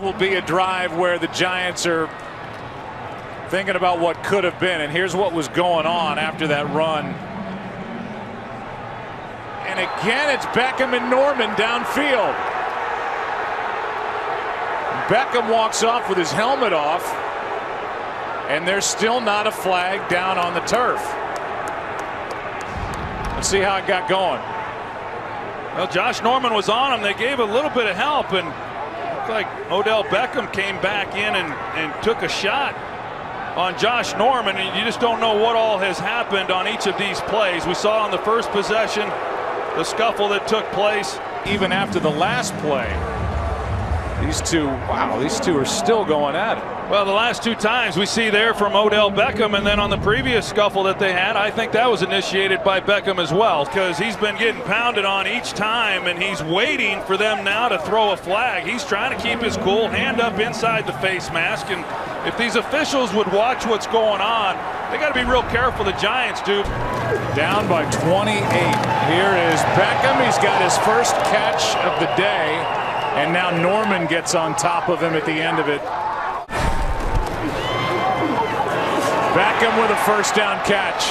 will be a drive where the Giants are thinking about what could have been. And here's what was going on after that run. And again, it's Beckham and Norman downfield. Beckham walks off with his helmet off, and there's still not a flag down on the turf. Let's see how it got going. Well, Josh Norman was on him. They gave a little bit of help, and looked like Odell Beckham came back in and took a shot on Josh Norman, and you just don't know what all has happened on each of these plays. We saw on the first possession the scuffle that took place. Even after the last play, these two are still going at it. Well, the last two times we see there from Odell Beckham, and then on the previous scuffle that they had, I think that was initiated by Beckham as well, because he's been getting pounded on each time, and he's waiting for them now to throw a flag. He's trying to keep his cool, hand up inside the face mask, and if these officials would watch what's going on, they got to be real careful, the Giants do. Down by 28. Here is Beckham. He's got his first catch of the day, and now Norman gets on top of him at the end of it. Beckham with a first down catch,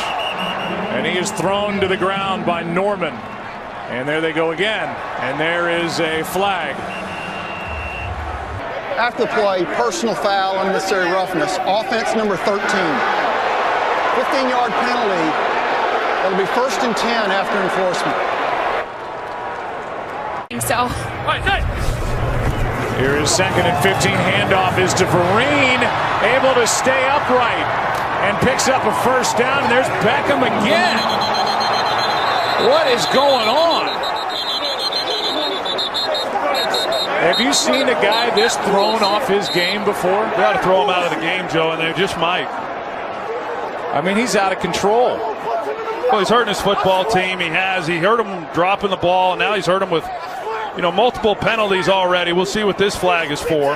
and he is thrown to the ground by Norman, and there they go again, and there is a flag. After the play, personal foul, unnecessary roughness, offense number 13. 15-yard penalty. It'll be 1st and 10 after enforcement. So. Here is 2nd and 15. Handoff is to Vereen, able to stay upright and picks up a first down. And there's Beckham again. What is going on? Have you seen a guy this thrown off his game before? They ought to throw him out of the game, Joe, and they just might. I mean, he's out of control. Well, he's hurting his football team. He hurt him dropping the ball, and now he's hurt him with, multiple penalties already. We'll see what this flag is for.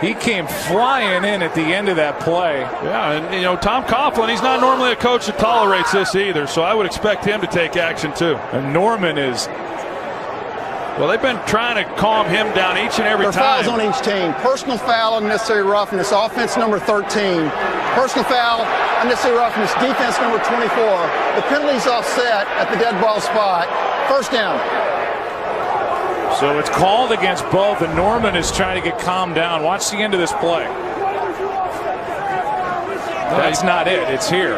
He came flying in at the end of that play. Yeah, and Tom Coughlin, he's not normally a coach that tolerates this either, so I would expect him to take action too. And Norman is. Well, they've been trying to calm him down each and every time. Fouls on each team. Personal foul, unnecessary roughness, offense number 13. Personal foul, unnecessary roughness, defense number 24. The penalty's offset at the dead ball spot. First down. So it's called against both, and Norman is trying to get calmed down. Watch the end of this play. That's not it. It's here.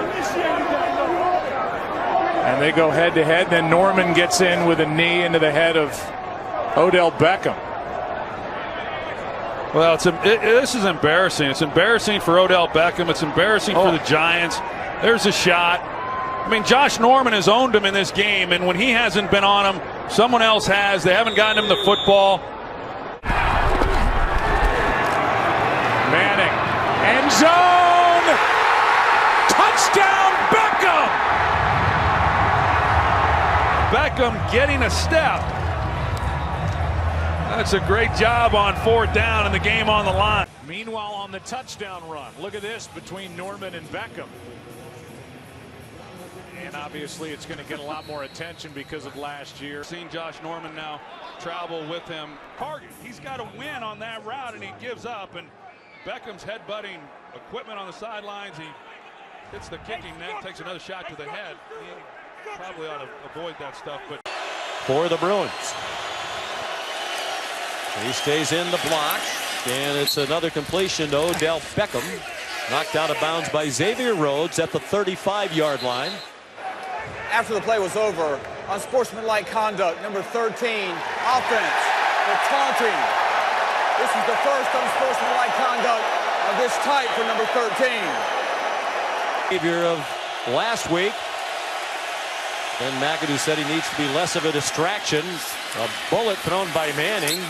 And they go head to head. Then Norman gets in with a knee into the head of Odell Beckham. Well, this is embarrassing. It's embarrassing for Odell Beckham. It's embarrassing for the Giants. There's a shot. I mean, Josh Norman has owned him in this game, and when he hasn't been on him, someone else has. They haven't gotten him the football. Manning. End zone. Touchdown, Beckham. Beckham getting a step. That's a great job on 4th down and the game on the line. Meanwhile, on the touchdown run, look at this between Norman and Beckham. And obviously it's going to get a lot more attention because of last year. Seeing Josh Norman now travel with him. Target. He's got to win on that route, and he gives up. And Beckham's headbutting equipment on the sidelines. He hits the kicking net, takes another shot to the head. He probably ought to avoid that stuff. But for the Bruins, he stays in the block, and it's another completion to Odell Beckham. Knocked out of bounds by Xavier Rhodes at the 35-yard line. After the play was over, unsportsmanlike conduct, number 13, offense, for taunting. This is the first unsportsmanlike conduct of this type for number 13. Behavior of last week. Ben McAdoo said he needs to be less of a distraction. A bullet thrown by Manning.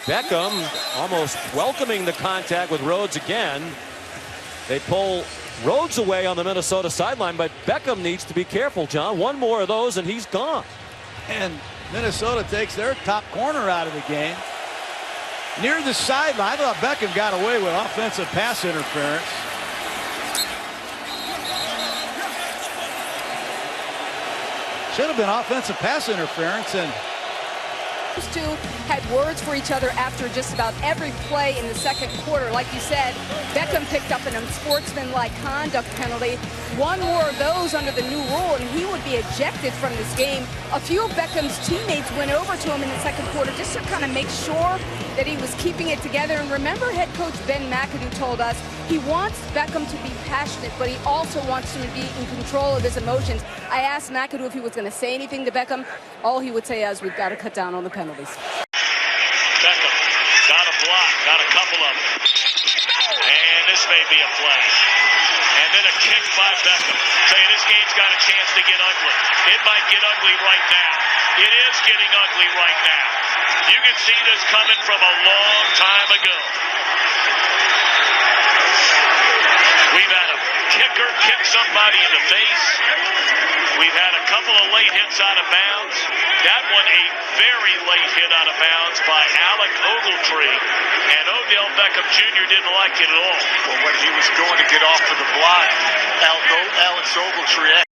Beckham almost welcoming the contact with Rhodes again. They pull Rhodes away on the Minnesota sideline, but Beckham needs to be careful, John. One more of those and he's gone. And Minnesota takes their top corner out of the game. Near the sideline, I thought Beckham got away with offensive pass interference. Should have been offensive pass interference, and Those two had words for each other after just about every play in the second quarter. Like you said, Beckham picked up an unsportsmanlike conduct penalty. One more of those under the new rule, and he would be ejected from this game. A few of Beckham's teammates went over to him in the second quarter just to kind of make sure that he was keeping it together. And remember, head coach Ben McAdoo told us he wants Beckham to be passionate, but he also wants him to be in control of his emotions. I asked McAdoo if he was going to say anything to Beckham. All he would say is, we've got to cut down on the penalties. Beckham got a block, got a couple of them. And this may be a flag. And then a kick by Beckham. Saying this game's got a chance to get ugly. It might get ugly right now. It is getting ugly right now. You can see this coming from a long time ago. We've had a kicker kick somebody in the face. We've had a couple of late hits out of bounds. That one a very late hit out of bounds by Alec Ogletree. And Odell Beckham Jr. didn't like it at all. Well, when he was going to get off of the block, Alex Ogletree